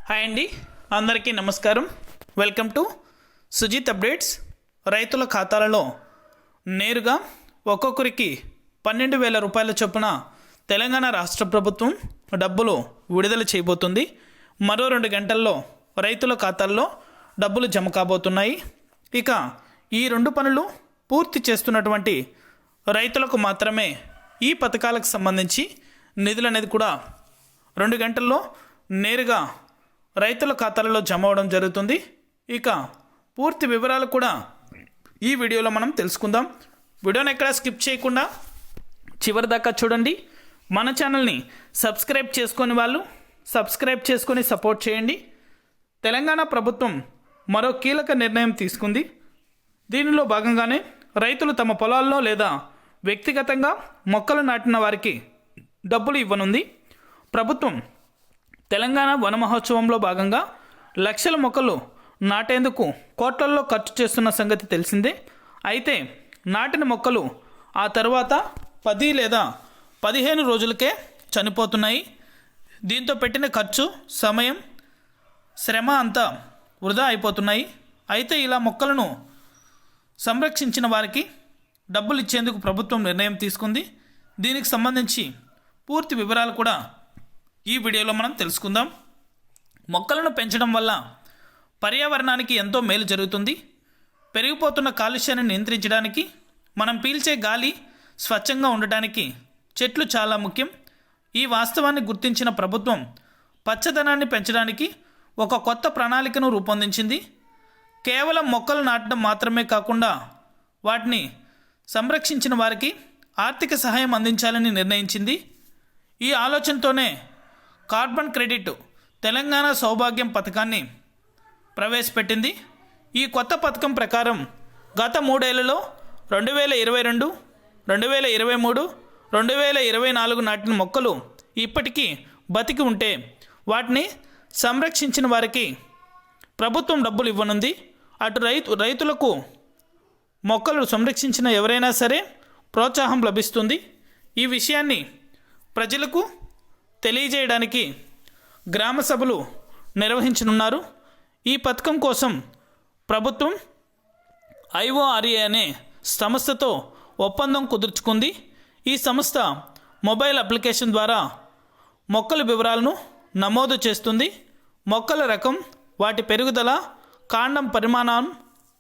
Hi అండి, అందరికీ నమస్కారం. Welcome to Sujith updates. రైతుల ఖాతాలలో నేరుగా ఒక్కొక్కరికి 12,000 రూపాయల చొప్పున తెలంగాణ రాష్ట్ర ప్రభుత్వం డబ్బులు విడుదల చేయబోతుంది. మరో 2 గంటల్లో రైతుల ఖాతాల్లో డబ్బులు జమ కాబోతున్నాయి. ఇక ఈ 2 పనులు పూర్తి చేస్తున్నటువంటి రైతులకు మాత్రమే ఈ పథకాలకు సంబంధించి నిధులు అనేది కూడా 2 గంటల్లో నేరుగా రైతుల ఖాతాలలో జమ అవడం జరుగుతుంది. ఇక పూర్తి వివరాలు కూడా ఈ వీడియోలో మనం తెలుసుకుందాం. వీడియోని ఎక్కడా స్కిప్ చేయకుండా చివరి దాకా చూడండి. మన ఛానల్ని సబ్స్క్రైబ్ చేసుకొని వాళ్ళు సబ్స్క్రైబ్ చేసుకొని సపోర్ట్ చేయండి. తెలంగాణ ప్రభుత్వం మరో కీలక నిర్ణయం తీసుకుంది. దీనిలో భాగంగానే రైతులు తమ పొలాల్లో లేదా వ్యక్తిగతంగా మొక్కలు నాటిన వారికి డబ్బులు ఇవ్వనుంది. ప్రభుత్వం తెలంగాణ వన మహోత్సవంలో భాగంగా లక్షల మొక్కలు నాటేందుకు కోట్లల్లో ఖర్చు చేస్తున్న సంగతి తెలిసిందే. అయితే నాటిన మొక్కలు ఆ తర్వాత 10 లేదా 15 రోజులకే చనిపోతున్నాయి. దీంతో పెట్టిన ఖర్చు, సమయం, శ్రమ అంతా వృధా అయిపోతున్నాయి. అయితే ఇలా మొక్కలను సంరక్షించిన వారికి డబ్బులు ఇచ్చేందుకు ప్రభుత్వం నిర్ణయం తీసుకుంది. దీనికి సంబంధించి పూర్తి వివరాలు కూడా ఈ వీడియోలో మనం తెలుసుకుందాం. మొక్కలను పెంచడం వల్ల పర్యావరణానికి ఎంతో మేలు జరుగుతుంది. పెరిగిపోతున్న కాలుష్యాన్ని నియంత్రించడానికి, మనం పీల్చే గాలి స్వచ్ఛంగా ఉండటానికి చెట్లు చాలా ముఖ్యం. ఈ వాస్తవాన్ని గుర్తించిన ప్రభుత్వం పచ్చదనాన్ని పెంచడానికి ఒక కొత్త ప్రణాళికను రూపొందించింది. కేవలం మొక్కలు నాటడం మాత్రమే కాకుండా వాటిని సంరక్షించిన వారికి ఆర్థిక సహాయం అందించాలని నిర్ణయించింది. ఈ ఆలోచనతోనే కార్బన్ క్రెడిట్ తెలంగాణ సౌభాగ్యం పథకాన్ని ప్రవేశపెట్టింది. ఈ కొత్త పథకం ప్రకారం గత 3 ఏళ్లలో 2022, 2023, 2024 నాటిన మొక్కలు ఇప్పటికీ బతికి ఉంటే వాటిని సంరక్షించిన వారికి ప్రభుత్వం డబ్బులు ఇవ్వనుంది. అటు రైతులకు మొక్కలు సంరక్షించిన ఎవరైనా సరే ప్రోత్సాహం లభిస్తుంది. ఈ విషయాన్ని ప్రజలకు తెలియజేయడానికి గ్రామ సభలు నిర్వహించనున్నారు. ఈ పథకం కోసం ప్రభుత్వం IORA అనే సంస్థతో ఒప్పందం కుదుర్చుకుంది. ఈ సంస్థ మొబైల్ అప్లికేషన్ ద్వారా మొక్కల వివరాలను నమోదు చేస్తుంది. మొక్కల రకం, వాటి పెరుగుదల, కాండం పరిమాణం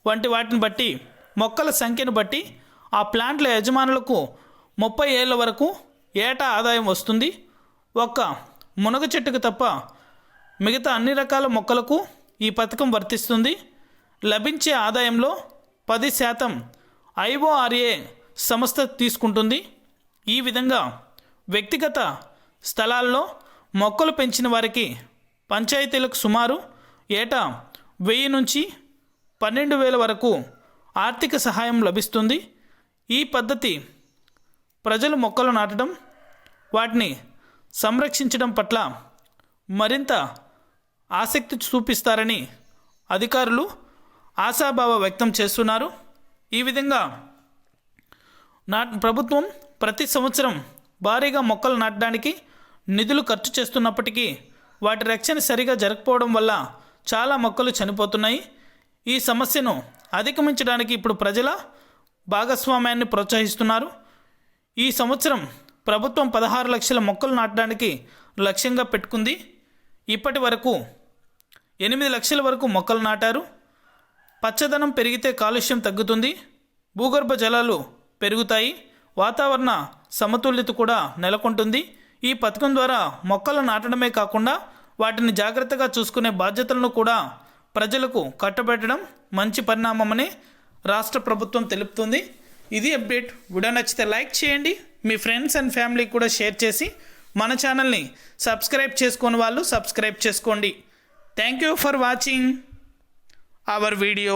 వంటి వాటిని బట్టి, మొక్కల సంఖ్యను బట్టి ఆ ప్లాంట్ల యజమానులకు 30 ఏళ్ల వరకు ఏటా ఆదాయం వస్తుంది. ఒక్క మునగ చెట్టుకు తప్ప మిగతా అన్ని రకాల మొక్కలకు ఈ పథకం వర్తిస్తుంది. లభించే ఆదాయంలో 10% IORA సంస్థ తీసుకుంటుంది. ఈ విధంగా వ్యక్తిగత స్థలాల్లో మొక్కలు పెంచిన వారికి పంచాయతీలకు సుమారు ఏటా 1000 నుంచి 12,000 వరకు ఆర్థిక సహాయం లభిస్తుంది. ఈ పద్ధతి ప్రజలు మొక్కలు నాటడం, వాటిని సంరక్షించడం పట్ల మరింత ఆసక్తి చూపిస్తారని అధికారులు ఆశాభావ వ్యక్తం చేస్తున్నారు. ఈ విధంగా ప్రభుత్వం ప్రతి సంవత్సరం భారీగా మొక్కలు నాటడానికి నిధులు ఖర్చు చేస్తున్నప్పటికీ వాటి రక్షణ సరిగా జరగకపోవడం వల్ల చాలా మొక్కలు చనిపోతున్నాయి. ఈ సమస్యను అధిగమించడానికి ఇప్పుడు ప్రజల భాగస్వామ్యాన్ని ప్రోత్సహిస్తున్నారు. ఈ సంవత్సరం ప్రభుత్వం 16 లక్షల మొక్కలు నాటడానికి లక్ష్యంగా పెట్టుకుంది. ఇప్పటి వరకు 8 లక్షల వరకు మొక్కలు నాటారు. పచ్చదనం పెరిగితే కాలుష్యం తగ్గుతుంది, భూగర్భ జలాలు పెరుగుతాయి, వాతావరణ సమతుల్యత కూడా నెలకొంటుంది. ఈ పథకం ద్వారా మొక్కలు నాటడమే కాకుండా వాటిని జాగ్రత్తగా చూసుకునే బాధ్యతలను కూడా ప్రజలకు కట్టబెట్టడం మంచి పరిణామమని రాష్ట్ర ప్రభుత్వం తెలుపుతుంది. ఇది అప్డేట్. వీడియో నచ్చితే లైక్ చేయండి, మీ ఫ్రెండ్స్ అండ్ ఫ్యామిలీ కూడా షేర్ చేసి మన ఛానల్ని సబ్స్క్రైబ్ చేసుకొని వాళ్ళు సబ్స్క్రైబ్ చేసుకోండి. Thank you for watching our video.